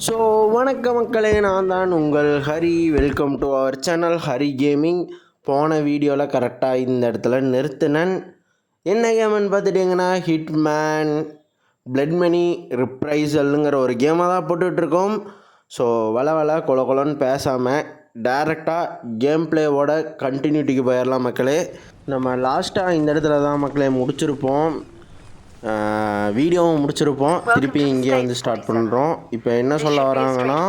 So வணக்க மக்களே, நான் தான் உங்கள் Hari. Welcome to our channel Hari gaming. போன வீடியோவில் கரெக்டாக இந்த இடத்துல நிறுத்தினேன். என்ன கேம்னு பார்த்துட்டிங்கன்னா ஹிட்மேன் பிளட் மணி ரிப்ரைசல்ங்கிற ஒரு கேமை தான் போட்டுட்ருக்கோம். ஸோ வள கொலன்னு பேசாமல் டைரெக்டாக கேம் பிளேவோட கண்டினியூட்டிக்கு போயிடலாம் மக்களே. நம்ம லாஸ்ட்டாக இந்த இடத்துல தான் மக்களே முடிச்சிருப்போம், வீடியோவும் முடிச்சிருப்போம். திருப்பி இங்கே வந்து ஸ்டார்ட் பண்ணுறோம். இப்போ என்ன சொல்ல வராங்கன்னா,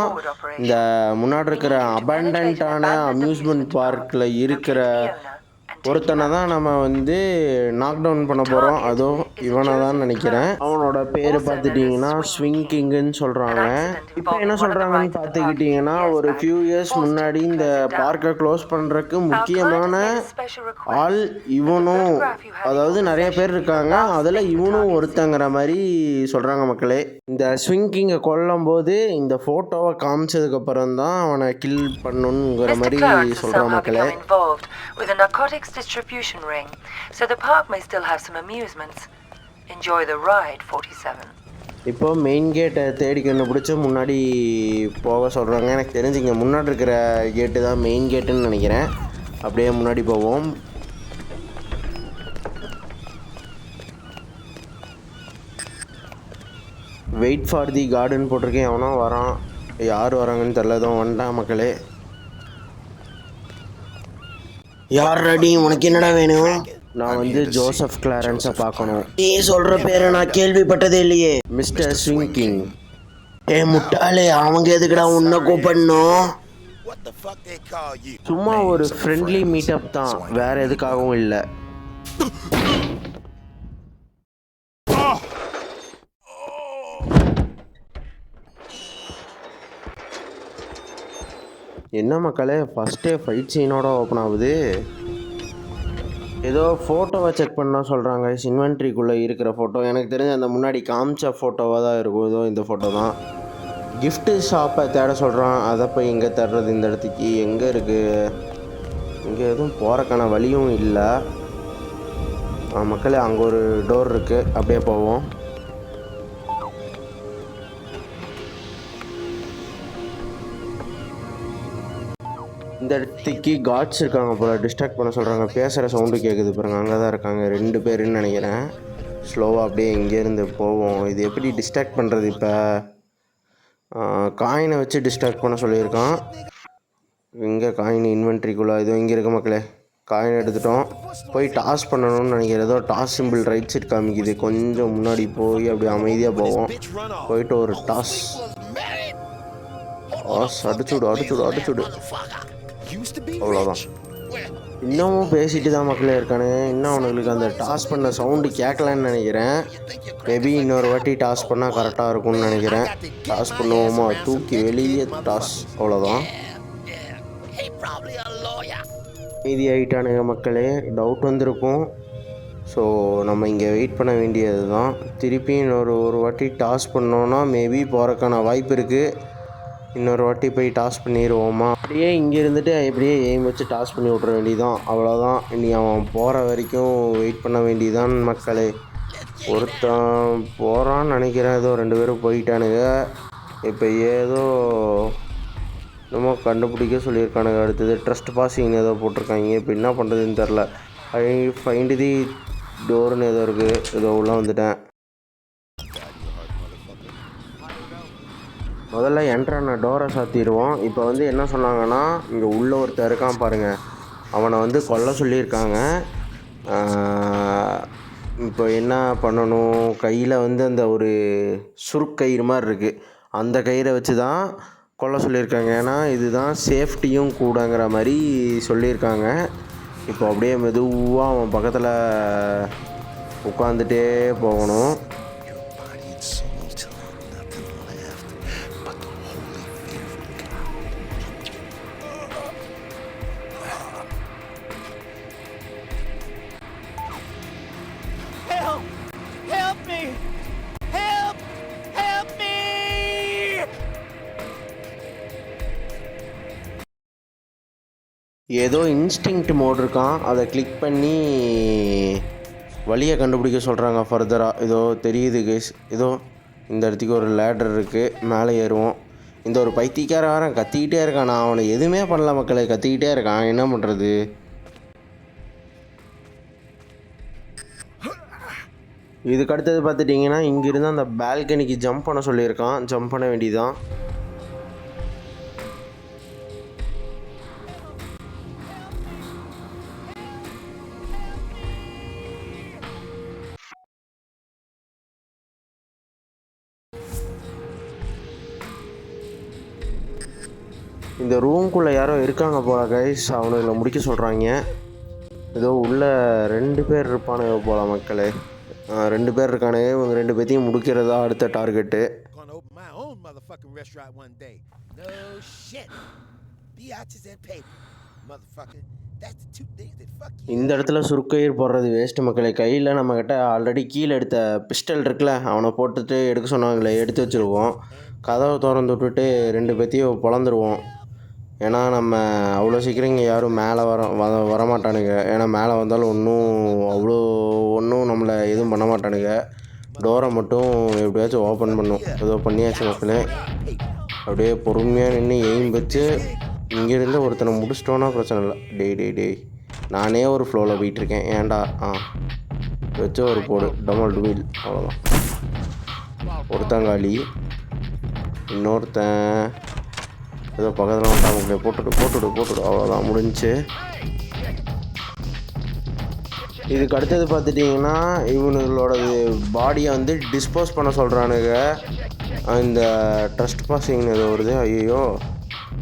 இந்த முன்னாடி இருக்கிற அபண்டன்ட்டான அம்யூஸ்மெண்ட் பார்க்கில் இருக்கிற ஒருத்தனை தான் நம்ம வந்து நாக் டவுன் பண்ண போகிறோம். அதுவும் இவனை தான் நினைக்கிறேன். அவனோட பேர் பார்த்துட்டிங்கன்னா ஸ்விங் கிங்குன்னு சொல்கிறாங்க. இப்போ என்ன சொல்கிறாங்கன்னு பார்த்துக்கிட்டிங்கன்னா, ஒரு ஃபியூ இயர்ஸ் முன்னாடி இந்த பார்க்கை க்ளோஸ் பண்ணுறதுக்கு முக்கியமான ஆள் இவனும், அதாவது நிறைய பேர் இருக்காங்க, அதில் இவனும் ஒருத்தங்கிற மாதிரி சொல்கிறாங்க மக்களே. இந்த ஸ்விங் கிங்கை கொல்லும் போது இந்த ஃபோட்டோவை காமிச்சதுக்கப்புறம் தான் அவனை கில் பண்ணணுங்கிற மாதிரி சொல்கிறான் மக்களே. With a narcotics distribution ring, so the park may still have some amusements. Enjoy the ride, 47. இப்போ மெயின் கேட்டை தேடி கண்டுபிடிச்சி முன்னாடி போக சொல்கிறாங்க. எனக்கு தெரிஞ்சுங்க முன்னாடி இருக்கிற கேட்டு தான் மெயின் கேட்டுன்னு நினைக்கிறேன். அப்படியே முன்னாடி போவோம். வெயிட் ஃபார் தி கார்டன் போட்டிருக்கேன். எவனோ வரான், யார் வராங்கன்னு தெரில. எதுவும் வந்துட்டான் மக்களே. யார் ரெடி? உனக்கு என்னடா வேணும்? நான் வந்து ஜோசப் கிளாரன்ஸை பார்க்கணும். நீ சொல்கிற பேரை நான் கேள்விப்பட்டதே இல்லையே. Mister swing king. முட்டாளே, அவங்க எதுக்குடா உன்னை கூப்பிடணும்? சும்மா ஒரு ஃப்ரெண்ட்லி மீட்டப் தான், வேற எதுக்காகவும் இல்லை. என்ன மக்களே, ஃபஸ்ட்டே ஃபைட் சீனோட ஓப்பன் ஆகுது. ஏதோ ஃபோட்டோவை செக் பண்ணால் சொல்கிறாங்க. இன்வென்ட்ரிக்குள்ளே இருக்கிற ஃபோட்டோ எனக்கு தெரிஞ்ச அந்த முன்னாடி காமிச்ச ஃபோட்டோவாக தான் இருக்கும். ஏதோ இந்த ஃபோட்டோ தான். கிஃப்ட்டு ஷாப்பை தேட சொல்கிறான். அதை போய் எங்கே தேடுறது? இந்த இடத்துக்கு எங்கே இருக்குது? இங்கே எதுவும் போகிறக்கான வழியும் இல்லை மக்களே. அங்கே ஒரு டோர் இருக்குது, அப்படியே போவோம். இந்த இடத்துக்கு காட்ஸ் இருக்காங்க போல், டிஸ்ட்ராக்ட் பண்ண சொல்கிறாங்க. பேசுகிற சவுண்டு கேட்குது பாருங்க, அங்கே தான் இருக்காங்க 2 பேருன்னு நினைக்கிறேன். ஸ்லோவாக அப்படியே இங்கேருந்து போவோம். இது எப்படி டிஸ்ட்ராக்ட் பண்ணுறது? இப்போ காயினை வச்சு டிஸ்ட்ராக்ட் பண்ண சொல்லியிருக்கான். இங்கே காயின் இன்வென்ட்ரிக்குள்ளே இதோ இங்கே இருக்க மக்களே. காயின் எடுத்துட்டோம், போய் டாஸ் பண்ணணும்னு நினைக்கிறேன். ஏதோ டாஸ் சிம்பிள் ரைட் சைட் காமிக்குது. கொஞ்சம் முன்னாடி போய் அப்படியே அமைதியாக போவோம். போயிட்டு ஒரு டாஸ் அடிச்சுடு. அவ்வளோதான். இன்னமும் பேசிட்டு தான் மக்களே இருக்கானுங்க. இன்னும் அவனுங்களுக்கு அந்த டாஸ் பண்ண சவுண்டு கேட்கலன்னு நினைக்கிறேன். மேபி இன்னொரு வாட்டி டாஸ் பண்ணால் கரெக்டாக இருக்கும்னு நினைக்கிறேன். டாஸ் பண்ணுவோமா? தூக்கி வெளியே டாஸ். அவ்வளோதான். மீதி ஆகிட்டானுங்க மக்களே. டவுட் வந்திருக்கும். ஸோ நம்ம இங்கே வெயிட் பண்ண வேண்டியது தான். திருப்பி இன்னொரு வாட்டி டாஸ் பண்ணோன்னா மேபி போகிறக்கான வாய்ப்பு இருக்குது. இன்னொரு வாட்டி போய் டாஸ் பண்ணிடுவோமா? அப்படியே இங்கே இருந்துட்டு எப்படியே எய்ம் வச்சு டாஸ் பண்ணி விட்ற வேண்டியதான். அவ்வளோதான். இனி அவன் போகிற வரைக்கும் வெயிட் பண்ண வேண்டியதான் மக்களே. ஒருத்தன் போகிறான்னு நினைக்கிறேன். ஏதோ 2 பேரும் போயிட்டானுங்க. இப்போ ஏதோ நம்ம கண்டுபிடிக்க சொல்லியிருக்கானுங்க. அடுத்தது ட்ரஸ்ட் பாசிங்னு ஏதோ போட்டிருக்காங்க. இப்போ என்ன பண்ணுறதுன்னு தெரில. ஃபைண்ட் தி டோர்னு ஏதோ இருக்குது. ஏதோ உள்ளே வந்துட்டேன். முதல்ல என்ட்ரான டோரை சாத்திடுவோம். இப்போ வந்து என்ன சொன்னாங்கன்னா, இங்கே உள்ள ஒருத்தர் இருக்கான் பாருங்கள், அவனை வந்து கொல்ல சொல்லியிருக்காங்க. இப்போ என்ன பண்ணணும்? கையில் வந்து அந்த ஒரு சுருக்கயிறு மாதிரி இருக்குது, அந்த கயிறை வச்சு தான் கொல்ல சொல்லியிருக்காங்க. ஏன்னா இதுதான் சேஃப்டியும் கூடங்கிற மாதிரி சொல்லியிருக்காங்க. இப்போ அப்படியே மெதுவாக அவன் பக்கத்தில் உட்காந்துட்டே போகணும். ஏதோ இன்ஸ்டிங்க்ட் மோட் இருக்கான், அதை கிளிக் பண்ணி வழியை கண்டுபிடிக்க சொல்கிறாங்க ஃபர்தராக. ஏதோ தெரியுது கைஸ். ஏதோ இந்த இடத்துக்கு ஒரு லேடர் இருக்குது, மேலே ஏறுவோம். இந்த ஒரு பைத்தியக்காரன் கத்திக்கிட்டே இருக்கான். நான் அவனை எதுவுமே பண்ணல மக்களே, கத்திக்கிட்டே இருக்கான். என்ன பண்ணுறது? இதுக்கு அடுத்தது பார்த்துட்டிங்கன்னா இங்கிருந்து அந்த பால்கனிக்கு ஜம்ப் பண்ண சொல்லியிருக்கான். ஜம்ப் பண்ண வேண்டியதுதான். இந்த ரூம்குள்ளே யாரோ இருக்காங்க போல கைஸ். அவனுங்களை முடிக்க சொல்கிறாங்க. ஏதோ உள்ளே 2 பேர் இருப்பானுங்க போல மக்களே. 2 பேர் இருக்கானுங்க. இவங்க 2 பேர்த்தையும் முடிக்கிறதா அடுத்த டார்கெட்டு. இந்த இடத்துல சுருக்கயிர் போடுறது வேஸ்ட்டு மக்களே. கையில் நம்மக்கிட்ட ஆல்ரெடி கீழே எடுத்த பிஸ்டல் இருக்குல்ல, அவனை போட்டுட்டு எடுக்க சொன்னாங்களே, எடுத்து வச்சுருவோம். கதவை திறந்து விட்டுட்டு 2 பேர்த்தையும் பொழந்துருவோம். ஏன்னா நம்ம அவ்வளோ சீக்கிரம் இங்கே யாரும் மேலே வரமாட்டானுங்க. ஏன்னா மேலே வந்தாலும் ஒன்றும் நம்மளை எதுவும் பண்ண மாட்டானுங்க. டோரை மட்டும் எப்படியாச்சும் ஓப்பன் பண்ணும். ஏதோ பண்ணியாச்சு மக்களே. அப்படியே பொறுமையாக நின்று எய்ம் வச்சு இங்கேருந்து ஒருத்தனை முடிச்சிட்டோன்னா பிரச்சனை இல்லை. டேய் நானே ஒரு ஃப்ளோவில் போயிட்டுருக்கேன். ஏன்டா வச்சு ஒரு போடு டமால் டுமில். அவ்வளோதான். ஒருத்தங்காளி. இன்னொருத்தன் ஏதோ பக்கத்தில் வந்தாங்க. போட்டுடு. அவ்வளோதான், முடிஞ்சு. இதுக்கு அடுத்தது பார்த்துட்டிங்கன்னா இவனுங்களோட பாடியை வந்து டிஸ்போஸ் பண்ண சொல்கிறானுங்க. இந்த ட்ரஸ்ட் பாசிங்னு ஏதோ வருது. ஐயோ,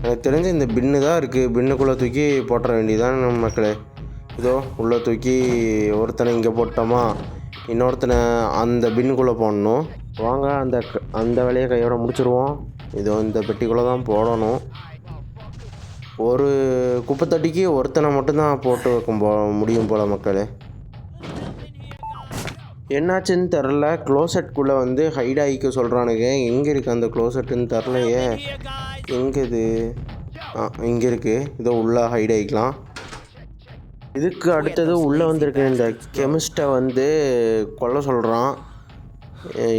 எனக்கு தெரிஞ்சு இந்த பின்னு தான் இருக்குது. பின்னுக்குள்ளே தூக்கி போட்டுற வேண்டியதான் நம்ம மக்களே. இதோ உள்ளே தூக்கி ஒருத்தனை இங்கே போட்டோமா, இன்னொருத்தனை அந்த பின்னுக்குள்ளே போடணும். வாங்க அந்த வேலையை கையோட முடிச்சிடுவோம். இதோ இந்த பெட்டிக்குள்ளே தான் போடணும். ஒரு குப்பைத்தட்டிக்கு ஒருத்தனை மட்டும்தான் போட்டு வைக்க முடியும் போல் மக்களே. என்னாச்சுன்னு தெரில. க்ளோசெட்குள்ளே வந்து ஹைட் ஆகிக்க சொல்கிறானுங்க. எங்கே இருக்குது அந்த க்ளோசெட்டுன்னு தெரிலையே. எங்கே இது? இங்கே இருக்குது. இதோ உள்ளே ஹைட் ஆகிக்கலாம். இதுக்கு அடுத்தது உள்ளே வந்திருக்க இந்த கெமிஸ்ட்டை வந்து கொல்ல சொல்கிறான்.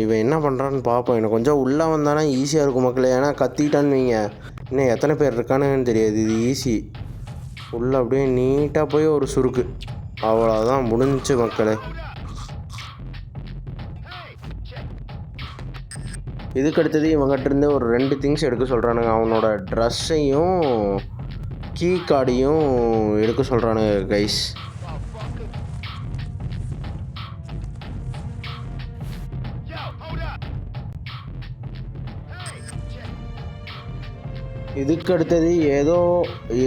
இவன் என்ன பண்ணுறான்னு பார்ப்போம். எனக்கு கொஞ்சம் உள்ளே வந்தானா ஈஸியாக இருக்கும் மக்களே. ஏன்னா கத்திட்டான்னு வைங்க, இன்னும் எத்தனை பேர் இருக்கானுங்கன்னு தெரியாது. இது ஈஸி. உள்ளே அப்படியே நீட்டாக போய் ஒரு சுருக்கு, அவ்வளோதான், முடிஞ்சிச்சு மக்களே. இதுக்கு அடுத்தது இவங்ககிட்டருந்து ஒரு 2 திங்ஸ் எடுக்க சொல்கிறானுங்க. அவனோட ட்ரெஸ்ஸையும் கீ கார்டையும் எடுக்க சொல்கிறானுங்க கைஸ். இதுக்கு அடுத்தது ஏதோ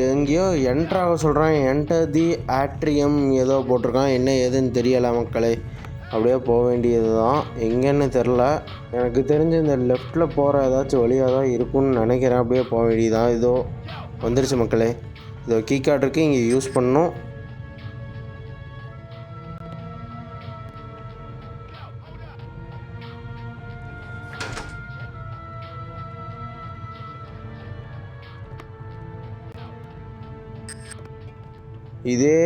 எங்கேயோ என்ட்ராக சொல்கிறான். என்டர் தி ஆட்ரியம் ஏதோ போட்டிருக்கான். என்ன ஏதுன்னு தெரியலை மக்களே. அப்படியே போக வேண்டியது தான். எங்கேன்னு தெரில. எனக்கு தெரிஞ்சு இந்த லெஃப்டில் போகிற ஏதாச்சும் வழியாக தான் இருக்குன்னு நினைக்கிறேன். அப்படியே போக வேண்டியதான். இதோ வந்துருச்சு மக்களே. இதோ கீ கார்டு இருக்குது, இங்கே யூஸ் பண்ணணும். இதே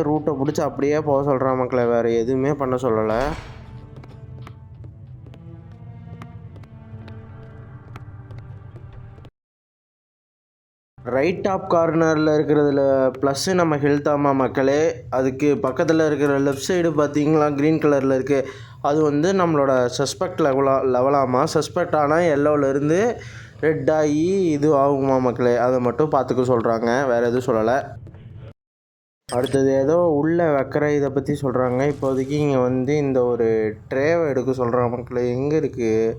ரூட்டை பிடிச்சி அப்படியே போக சொல்கிறான் மக்களை. வேறு எதுவுமே பண்ண சொல்லலை. ரைட் டாப் கார்னரில் இருக்கிறதுல ப்ளஸ்ஸு நம்ம ஹெல்த்தாமா மக்களே. அதுக்கு பக்கத்தில் இருக்கிற லெஃப்ட் சைடு பார்த்தீங்களா க்ரீன் கலரில் இருக்குது. அது வந்து நம்மளோட சஸ்பெக்ட் லெவலாமா. சஸ்பெக்ட் ஆனால் எல்லோவிலேருந்து ரெட் ஆகி இது ஆகுமா மக்களே. அதை மட்டும் பார்த்துக்க சொல்கிறாங்க, வேறு எதுவும் சொல்லலை. அடுத்தது ஏதோ உள்ளே வைக்கிற இதை பற்றி சொல்கிறாங்க. இப்போதைக்கு இங்கே வந்து இந்த ஒரு ட்ரேவை எடுக்க சொல்கிறாங்க மக்களே. எங்கே இருக்குது?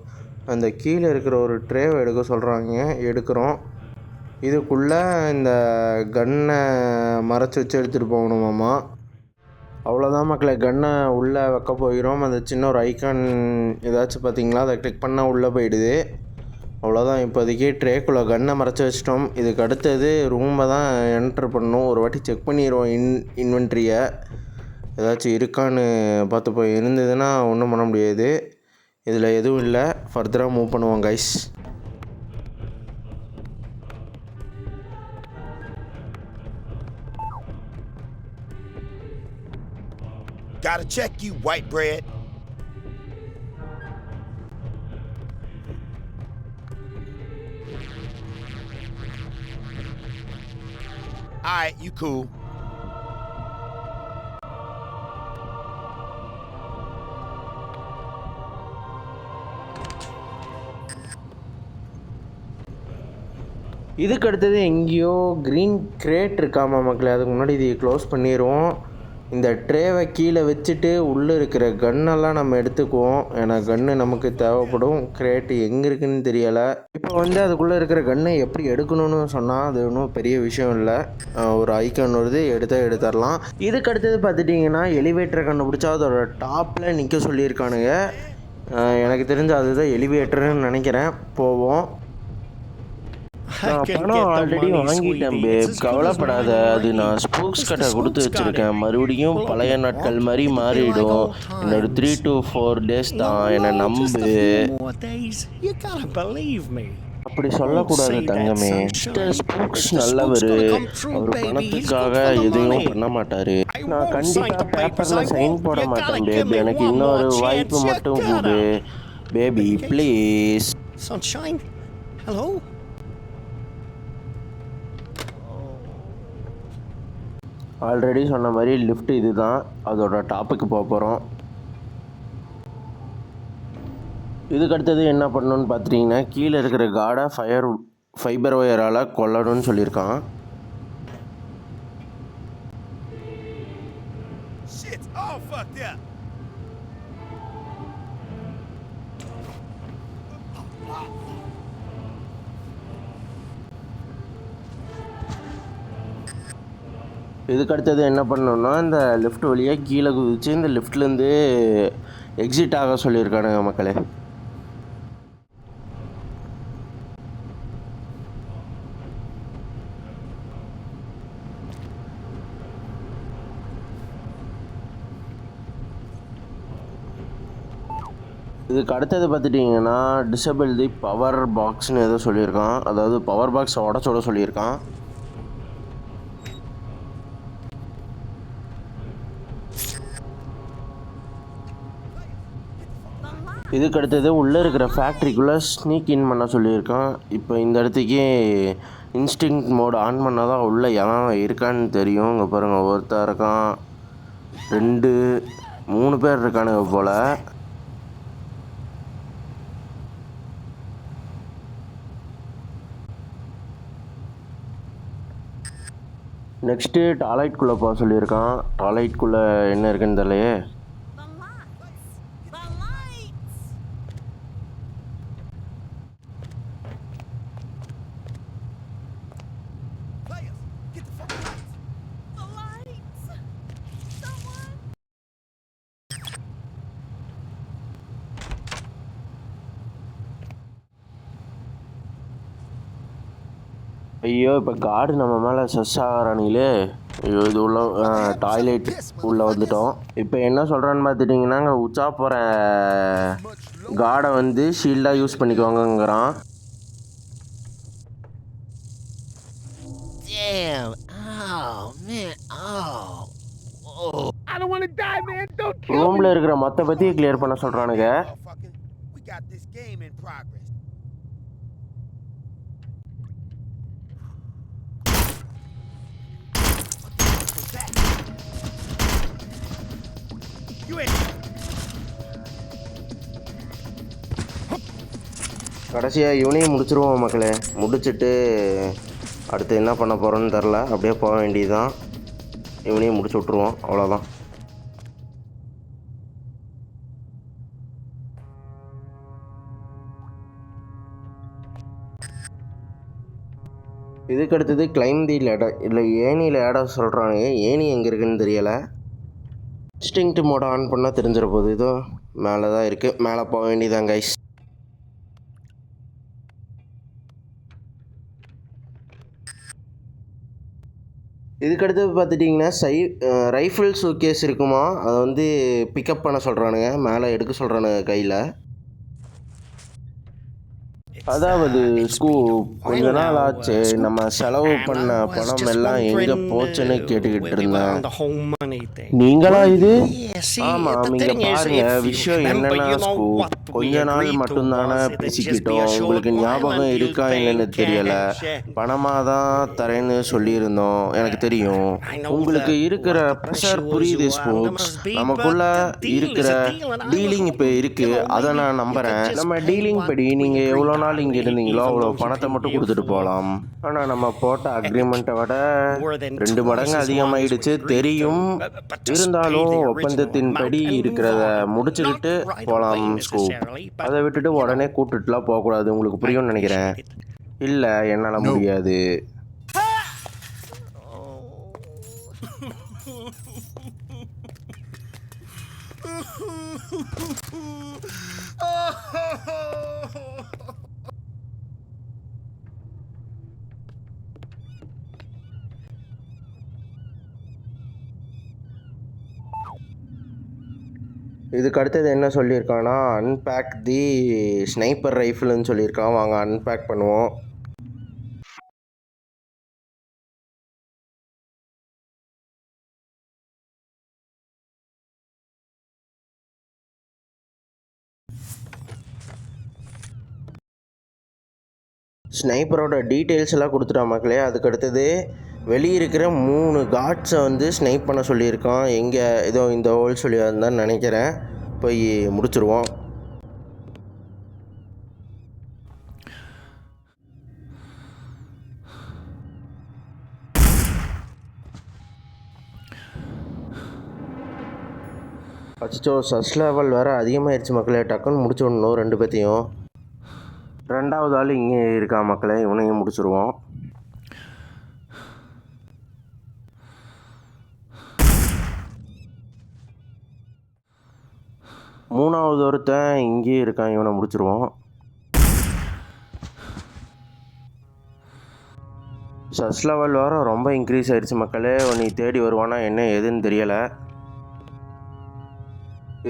அந்த கீழே இருக்கிற ஒரு ட்ரேவை எடுக்க சொல்கிறாங்க. எடுக்கிறோம். இதுக்குள்ளே இந்த கன்னை மறைச்சி வச்சு எடுத்துகிட்டு போகணுமாம்மா. அவ்வளோதான் மக்களே. கன்னை உள்ளே வைக்க போகிறோம். அந்த சின்ன ஒரு ஐக்கான் ஏதாச்சும் பார்த்தீங்களா, அதை கிளிக் பண்ணால் உள்ளே போயிடுது. அவ்வளோதான். இப்போதைக்கு ட்ரேக்குள்ளே கன்னை மறைச்சி வச்சிட்டோம். இதுக்கு அடுத்தது ரூமை தான் என்ட்ரு பண்ணணும். ஒரு வாட்டி செக் பண்ணிடுவோம் இன்வென்ட்ரியை, ஏதாச்சும் இருக்கான்னு பார்த்து. போய் இருந்ததுன்னா ஒன்றும் பண்ண முடியாது. இதில் எதுவும் இல்லை. ஃபர்தராக மூவ் பண்ணுவோம் guys. Gotta check you, white bread. Alright, you cool. இதுக்கு அடுத்தது எங்கேயோ க்ரீன் கிரேட் இருக்காமா மக்களே. அதுக்கு முன்னாடி இதை க்ளோஸ் பண்ணிடுவோம். இந்த ட்ரேவை கீழே வச்சுட்டு உள்ளே இருக்கிற கன்னெல்லாம் நம்ம எடுத்துக்குவோம். ஏன்னா கன்று நமக்கு தேவைப்படும். கிரேட்டு எங்கே இருக்குன்னு தெரியலை. இப்போ வந்து அதுக்குள்ளே இருக்கிற கன்னை எப்படி எடுக்கணும்னு சொன்னால் அது ஒன்றும் பெரிய விஷயம் இல்லை. ஒரு ஐக்கான் வருது, எடுத்துடலாம். இதுக்கு அடுத்தது பார்த்துட்டிங்கன்னா எலிவேட்டரை கண்டுபிடிச்சா அதோட டாப்பில் நிற்க சொல்லியிருக்கானுங்க. எனக்கு தெரிஞ்ச அதுதான் எலிவேட்டர்னு நினைக்கிறேன். போவோம். நான் பணம் ஆல்ரெடி வாங்கிட்டேன் பேப், கவலைப்படாத. அது நான் ஸ்பூக்ஸ் கிட்ட கொடுத்து வச்சுருக்கேன். மறுபடியும் பழைய நாட்கள் மாதிரி மாறிடும். என்னோட 3 to 4 days தான், என்னை நம்பு. அப்படி சொல்லக்கூடாது தங்கமே. ஸ்பூக்ஸ் நல்லவர், அவர் பணத்துக்காக எதையும் பண்ண மாட்டார். நான் கண்டிப்பாக பேப்பரில் சைன் போட மாட்டேன் பேபி. எனக்கு இன்னொரு வாய்ப்பு மட்டும் கொடு baby please. Sunshine? Hello? Already சொன்ன மாதிரி லிஃப்ட் இது தான். அதோட டாப்புக்கு போக போகிறோம். இதுக்கு அடுத்தது என்ன பண்ணணும்னு பார்த்துட்டிங்கன்னா கீழே இருக்கிற காடை ஃபைபர் ஒயரால் கொல்லணும்னு சொல்லியிருக்கான். Shit's all fucked up. இதுக்கு அடுத்தது என்ன பண்ணணும்னா இந்த லிஃப்ட் வழியாக கீழே குதிச்சு இந்த லிஃப்ட்லேருந்து எக்ஸிட் ஆக சொல்லியிருக்கானுங்க மக்களே. இதுக்கு அடுத்தது பார்த்துட்டிங்கன்னா டிசபிள் தி பவர் பாக்ஸ்னு ஏதோ சொல்லியிருக்கான். அதாவது பவர் பாக்ஸை உடச்சோட சொல்லியிருக்கான். இதுக்கு அடுத்தது உள்ளே இருக்கிற ஃபேக்ட்ரிக்குள்ளே ஸ்னீக் இன் பண்ண சொல்லியிருக்கான். இப்போ இந்த இடத்துக்கு இன்ஸ்டிங் மோட் ஆன் பண்ணால் தான் உள்ளே எவன் இருக்கான்னு தெரியும். இங்கே பாருங்கள், ஒருத்தர் இருக்கான், 2 3 பேர் இருக்கானுங்க போல். நெக்ஸ்ட்டு டாய்லெட்குள்ளே போக சொல்லியிருக்கான். டாய்லெட்குள்ளே என்ன இருக்குன்னு தெரியலையே. ஐயோ, இப்போ கார்டு நம்ம மேலே செஸ் ஆகிறானுங்களே. ஐயோ, இது உள்ள டாய்லெட் உள்ளே வந்துட்டோம். இப்போ என்ன சொல்கிறான்னு பார்த்துட்டிங்கன்னா அங்கே உச்சா போகிற கார்டை வந்து ஷீல்டாக use பண்ணிக்குவாங்கங்கிறான். Damn. Oh, man. Oh. I don't want to die, man. Don't kill me. ரூமில் இருக்கிற மொத்த பற்றி கிளியர் பண்ண சொல்கிறானுங்க. Motherfucker, we got this game in progress. You ain't. கடைசியாக இவனையும் முடிச்சிருவோம் மக்களே. முடிச்சுட்டு அடுத்து என்ன பண்ண போகிறோன்னு தெரில. அப்படியே போக வேண்டியதுதான். இவனையும் முடிச்சு விட்ருவோம், அவ்வளோதான். இதுக்கு அடுத்தது கிளைம் தி லேடர். இல்லை ஏணியில் லேடர் சொல்கிறானுங்க. ஏணி எங்கே இருக்குன்னு தெரியலை. இன்ஸ்டிங்க்ட் மோட ஆன் பண்ணால் தெரிஞ்சிட போகுது. இதோ மேலே தான் இருக்குது, மேலே போக வேண்டியதான் கைஸ். இதுக்கடுத்து பார்த்துட்டிங்கன்னா ரைஃபிள் சூட்கேஸ் இருக்குமா, அதை வந்து பிக்கப் பண்ண சொல்கிறானுங்க. மேலே எடுக்க சொல்கிறானுங்க கையில். அதாவது கொஞ்ச நாள் ஆச்சு நம்ம செலவு பண்ண பணம் எல்லாம் எங்கே போச்சுன்னு கேட்டுக்கிட்டு இருந்தேன். நீங்களா இது? ஆமாம், இங்கே பாருங்க. விஷயம் என்னன்னா கொஞ்ச நாள் மட்டும்தானே பேசிக்கிட்டோம். உங்களுக்கு ஞாபகம் இருக்கா என்னன்னு தெரியலை. பணமாக தான் தரேன்னு சொல்லியிருந்தோம். எனக்கு தெரியும் உங்களுக்கு இருக்கிற ப்ரெஷர் புரியுது ஸ்போக்ஸ். நமக்குள்ள இருக்கிற டீலிங் இப்போ இருக்கு, அதை நான் நம்புகிறேன். நம்ம டீலிங் படி நீங்கள் எவ்வளோ நாள் இங்கே இருந்தீங்களோ அவ்வளோ பணத்தை மட்டும் கொடுத்துட்டு போகலாம். ஆனால் நம்ம போட்ட அக்ரிமெண்ட்டை விட 2 மடங்கு அதிகமாகிடுச்சு தெரியும். இருந்தாலும் ஒப்பந்தத்தின்படி இருக்கிறத முடிச்சுக்கிட்டு போகலாம் ஸ்கூப். அதை விட்டுட்டு உடனே கூப்பிட்டுட்டுலாம் போகக்கூடாது. உங்களுக்கு புரியும்னு நினைக்கிறேன். இல்லை, என்னால் முடியாது. இதுக்கு அடுத்தது என்ன சொல்லியிருக்கான்னா அன்பேக் தி ஸ்னைப்பர் ரைஃபிள்னு சொல்லியிருக்கான். வாங்க அன்பேக் பண்ணுவோம். ஸ்னைப்பரோட டீட்டெயில்ஸ் எல்லாம் கொடுத்துட்டா மக்களே. அதுக்கு அடுத்தது வெளியே இருக்கிற 3 காட்ஸை வந்து ஸ்னைப் பண்ண சொல்லியிருக்கான். எங்கே ஏதோ இந்த ஹோல் சொல்லியிருந்தான்னு நினைக்கிறேன். போய் முடிச்சிருவோம். அச்சோ, சஸ் லெவல் வேறு அதிகமாகிடுச்சு மக்களே. டக்குன்னு முடிச்சு விடணும் 2 பேர்த்தையும். 2வது ஆள் இங்கே இருக்கான் மக்களே, இவனையும் முடிச்சிருவோம். மூணாவது ஒருத்தன் இங்கேயே இருக்கான், இவனை முடிச்சிருவோம். சஸ் லெவல் வேறு ரொம்ப இன்க்ரீஸ் ஆகிடுச்சு மக்களே. நீ தேடி வருவானா என்ன ஏதுன்னு தெரியலை.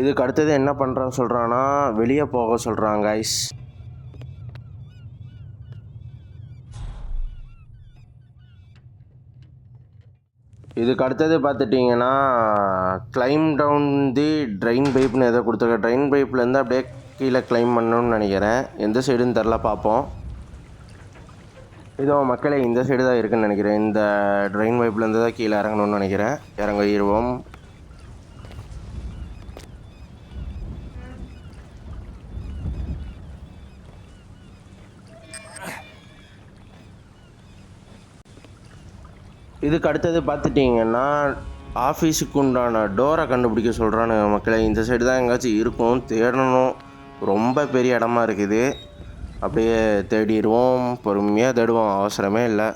இதுக்கு அடுத்தது என்ன பண்ணுறான்னு சொல்கிறான்னா வெளியே போக சொல்கிறான் கைஸ். இதுக்கு அடுத்தது பார்த்துட்டிங்கன்னா கிளைம் டவுன் தி ட்ரெயின் பைப்னு எதோ கொடுத்துருக்க. ட்ரெயின் பைப்லேருந்து அப்படியே கீழே கிளைம் பண்ணணும்னு நினைக்கிறேன். எந்த சைடுன்னு தெரில, பார்ப்போம். இதோ மக்களே இந்த சைடு தான் இருக்குதுன்னு நினைக்கிறேன். இந்த ட்ரெயின் பைப்லேருந்து தான் கீழே இறங்கணும்னு நினைக்கிறேன். இறங்கிடுவோம். இதுக்கு அடுத்தது பார்த்துட்டிங்கன்னா ஆஃபீஸுக்கு உண்டான டோரை கண்டுபிடிக்க சொல்கிறான்னு மக்களை. இந்த சைடு தான் எங்கேயாச்சும் இருக்கும், தேடணும். ரொம்ப பெரிய இடமா இருக்குது. அப்படியே தேடிடுவோம், பொறுமையாக தேடுவோம், அவசரமே இல்லை.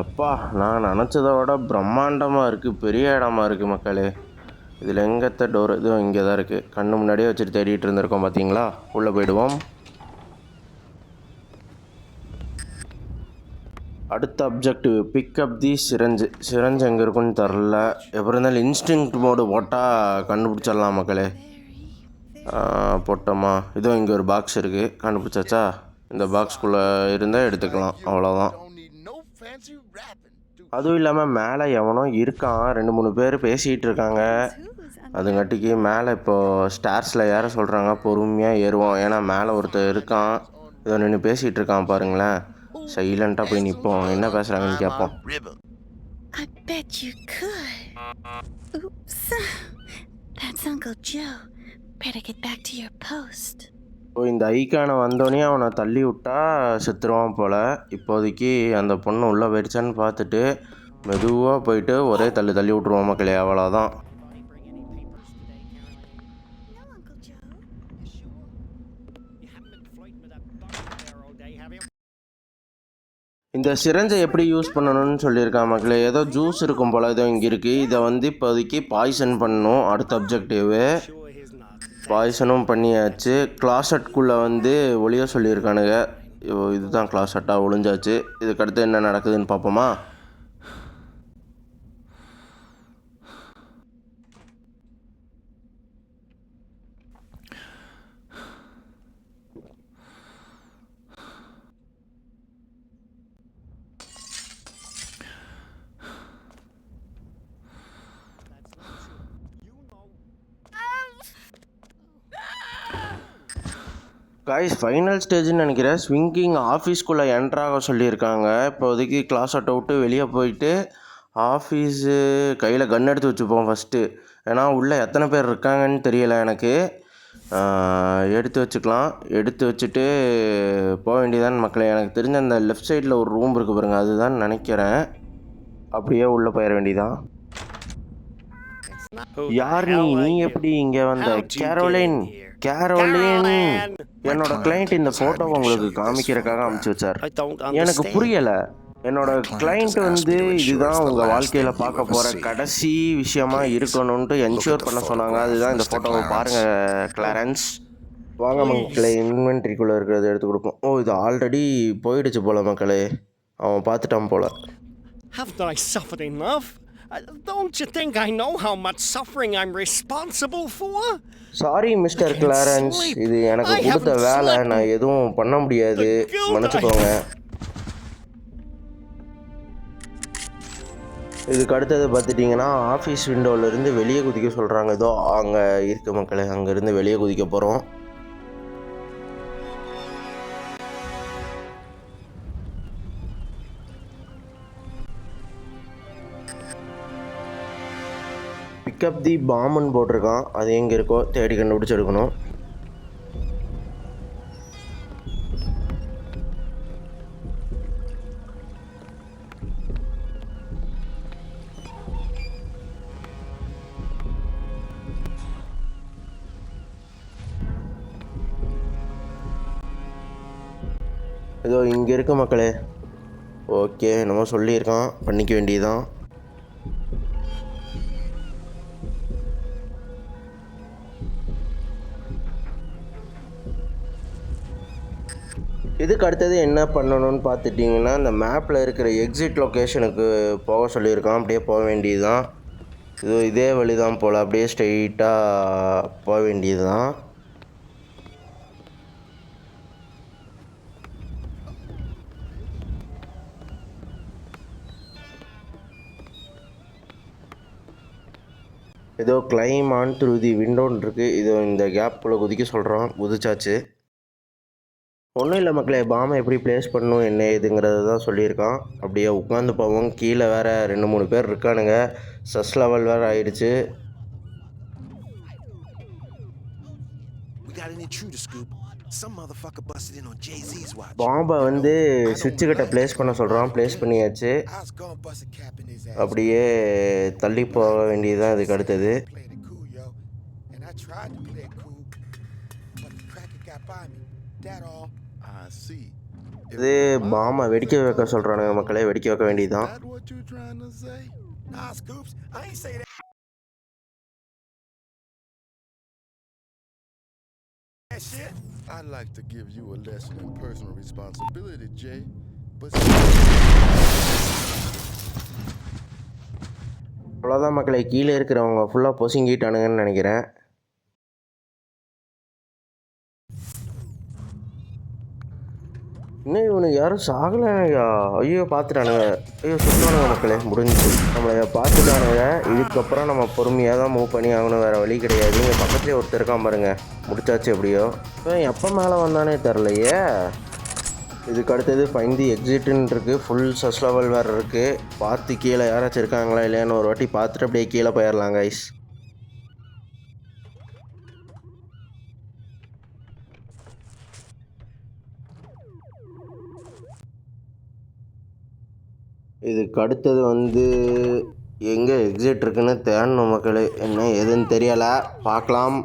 எப்பா, நான் நினச்சதை விட பிரம்மாண்டமாக இருக்குது, பெரிய இடமா இருக்குது மக்களே. இதில் எங்கத்த டோர்? இதுவும் இங்கே தான் இருக்குது. கண்ணு முன்னாடியே வச்சுட்டு தேடிட்டு இருந்திருக்கோம் பார்த்தீங்களா. உள்ளே போயிடுவோம். அடுத்த அப்ஜெக்டிவ் பிக்கப் தி சிரஞ்சு எங்கே இருக்குன்னு தெரில. எப்படி இருந்தாலும் இன்ஸ்டிங் மோடு போட்டால் கண்டுபிடிச்சிடலாம் மக்களே. போட்டோமா? இதோ இங்கே ஒரு பாக்ஸ் இருக்குது, கண்டுபிடிச்சாச்சா? இந்த பாக்ஸ்குள்ளே இருந்தால் எடுத்துக்கலாம், அவ்வளோதான். அதுவும் இல்லாமல் மேலே எவனோ இருக்கான், 2-3 பேர் பேசிகிட்டு இருக்காங்க. அதுங்காட்டிக்கு மேலே இப்போது ஸ்டார்ஸில் ஏற சொல்கிறாங்க. பொறுமையாக ஏறுவோம், ஏன்னா மேலே ஒருத்தர் இருக்கான். இதை நின்று பேசிகிட்டு இருக்கான் பாருங்களேன். சைலண்ட்டாக போய் நிற்போம், என்ன பேசுகிறாங்கன்னு கேட்போம். I bet you could. Oops. That's Uncle Joe. Better get back to your post. இப்போ இந்த ஐக்கானை வந்தோடனே அவனை தள்ளி விட்டா செத்துருவான் போல். இப்போதைக்கு அந்த பொண்ணு உள்ளே போயிடுச்சான்னு பார்த்துட்டு மெதுவாக போயிட்டு ஒரே தள்ளி விட்ருவோம் மக்களே, அவ்வளோதான். இந்த சிரஞ்சை எப்படி யூஸ் பண்ணணும்னு சொல்லியிருக்கான் மக்களே. ஏதோ ஜூஸ் இருக்கும் போல், ஏதோ இங்கே இருக்குது. இதை வந்து இப்போதைக்கு பாய்சன் பண்ணணும். அடுத்த அப்ஜெக்டிவு பாய்சனும் பண்ணியாச்சு. கிளாசட்குள்ளே வந்து ஒளிய சொல்லியிருக்கானுங்க. இதுதான் கிளாசட்டாக ஒளிஞ்சாச்சு. இதுக்கடுத்து என்ன நடக்குதுன்னு பார்ப்போமா? கைஸ், ஃபைனல் ஸ்டேஜ்னு நினைக்கிறேன். ஸ்விங்கிங் ஆஃபீஸ்க்குள்ளே என்ட்ராக சொல்லியிருக்காங்க. இப்போதைக்கு கிளாஸ் அவுட்டை விட்டு வெளியே போயிட்டு ஆஃபீஸு கையில் கன் எடுத்து வச்சுப்போம் ஃபஸ்ட்டு. ஏன்னா உள்ளே எத்தனை பேர் இருக்காங்கன்னு தெரியலை எனக்கு. எடுத்து வச்சுக்கலாம். எடுத்து வச்சுட்டு போக வேண்டியதான் மக்களே. எனக்கு தெரிஞ்ச அந்த லெஃப்ட் சைடில் ஒரு ரூம் இருக்குது பாருங்கள், அதுதான் நினைக்கிறேன். அப்படியே உள்ளே போயிட வேண்டியதான். யார் நீ எப்படி இங்கே வந்த? கேரோலின், என்னோட கிளைண்ட் இந்த ஃபோட்டோவை உங்களுக்கு காமிக்கிறதுக்காக அனுப்பிச்சு வச்சார். எனக்கு புரியலை. என்னோட கிளைண்ட் வந்து இதுதான் உங்கள் வாழ்க்கையில் பார்க்க போகிற கடைசி விஷயமா இருக்கணும்ன்ட்டு என்ஷூர் பண்ண சொன்னாங்க. அதுதான் இந்த ஃபோட்டோவை பாருங்கள் கிளாரன்ஸ். வாங்க மக்களே, இன்வென்ட்ரிக்குள்ளே இருக்கிறத எடுத்து கொடுப்போம். இது ஆல்ரெடி போயிடுச்சு போல் மக்களே. அவன் பார்த்துட்டான் போல். Haven't I suffered enough? Don't you think I know how much suffering I'm responsible for? Sorry mister Clarence, இது எனக்கு கொடுத்த வேலை, நான் எதுவும் பண்ண முடியாது, மன்னிச்சுக்கோங்க. இதுக்கு அடுத்தது பார்த்துட்டிங்கன்னா ஆஃபீஸ் விண்டோவிலேருந்து வெளியே குதிக்க சொல்கிறாங்க. ஏதோ அங்கே இருக்க மக்களே, அங்கேருந்து வெளியே குதிக்க போகிறோம். பிக்கப் தி பாம்னு போட்டிருக்கான். அது எங்கே இருக்கோ தேடி கண்டுபிடிச்சி எடுக்கணும். ஏதோ இங்கே இருக்க மக்களே. ஓகே, நம்ம சொல்லியிருக்கான், பண்ணிக்க வேண்டியதுதான். இதுக்கு அடுத்தது என்ன பண்ணணும்னு பார்த்துட்டிங்கன்னா, இந்த மேப்பில் இருக்கிற எக்ஸிட் லொக்கேஷனுக்கு போக சொல்லியிருக்கான். அப்படியே போக வேண்டியது தான். இதே வழி தான் போல். அப்படியே ஸ்ட்ரெயிட்டாக போக வேண்டியது தான். ஏதோ கிளைம் ஆன் த்ரூ தி விண்டோன்னு இருக்குது. இதோ இந்த கேப்புக்குள்ளே குதிக்க சொல்கிறான். குதிச்சாச்சு. ஒன்றும் இல்லை மக்களே, பாமை எப்படி ப்ளேஸ் பண்ணணும் என்ன ஏதுங்கிறது தான் சொல்லியிருக்கான். அப்படியே உட்காந்து போவோம். கீழே வேறு 2-3 பேர் இருக்கானுங்க. ஸ்ட்ரெஸ் லெவல் வேறு ஆயிடுச்சு. பாம்பை வந்து சுவிட்சு கிட்ட ப்ளேஸ் பண்ண சொல்கிறான். ப்ளேஸ் பண்ணியாச்சு. அப்படியே தள்ளி போக வேண்டியதுதான் இதுக்கு அடுத்தது. இது பாமை வெடிக்க வைக்க சொல்கிறானுங்க மக்களே. வெடிக்க வைக்க வேண்டியதுதான். I'd like to give you a lesson in personal responsibility, Jay. But அவ்வளோதான் மக்களே. கீழே இருக்கிறவங்க ஃபுல்லாக பொசுங்கிட்டானுங்கன்னு நினைக்கிறேன். இன்னும் இவனுக்கு யாரும் சாகலையா? ஐயோ பார்த்துட்டானுங்க. ஐயோ சுத்தானுங்க மக்களே. முடிஞ்சு நம்மளை பார்த்துட்டானுங்க. இதுக்கப்புறம் நம்ம பொறுமையாக தான் மூவ் பண்ணி ஆகணும். வேறு வழி கிடையாது. இங்கே பக்கத்துலேயே ஒருத்தர் இருக்கான் பாருங்க. முடிச்சாச்சு எப்படியோ. எப்போ மேலே வந்தானே தெரிலையே. இதுக்கு அடுத்தது ஃபைண்ட் தி எக்ஸிட்டுன்னு இருக்குது. ஃபுல் ஸ்ட்ரெஸ் லெவல் வேறு இருக்குது. பார்த்து கீழே யாராச்சும் இருக்காங்களா இல்லையான்னு ஒரு வாட்டி பார்த்துட்டு அப்படியே கீழே போயிடலாம் கைஸ். இதுக்கு அடுத்தது வந்து எங்கே எக்ஸிட் இருக்குன்னு தேடணும் மக்களே. என்ன எதுன்னு தெரியலை, பார்க்கலாம்.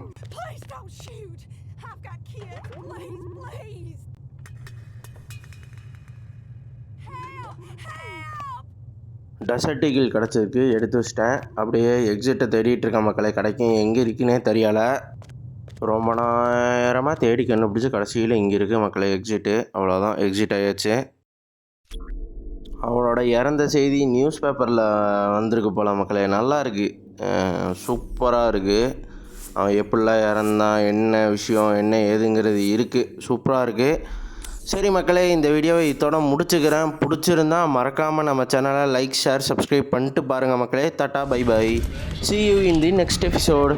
டெசர்ட் ஈகிள் கிடச்சிருக்கு, எடுத்து வச்சிட்டேன். அப்படியே எக்ஸிட்டை தேடிட்டு இருக்கேன் மக்களே. கிடைக்கும் எங்கே இருக்குன்னே தெரியலை. ரொம்ப நேரமாக தேடி கண்டுபிடிச்சி கடைசியில் இங்கே இருக்குது மக்களே எக்ஸிட்டு. அவ்வளோதான், எக்ஸிட் ஆயாச்சு. அவளோட இறந்த செய்தி நியூஸ் பேப்பரில் வந்திருக்கு போல் மக்களே. நல்லா இருக்குது, சூப்பராக இருக்குது. அவன் எப்படிலாம் இறந்தான், என்ன விஷயம், என்ன ஏதுங்கிறது இருக்குது, சூப்பராக இருக்குது. சரி மக்களே, இந்த வீடியோவை இதோட முடிச்சுக்கிறேன். பிடிச்சிருந்தா மறக்காமல் நம்ம சேனலை லைக், ஷேர், சப்ஸ்கிரைப் பண்ணிட்டு பாருங்கள் மக்களே. Tata, bye bye. See you in the next episode.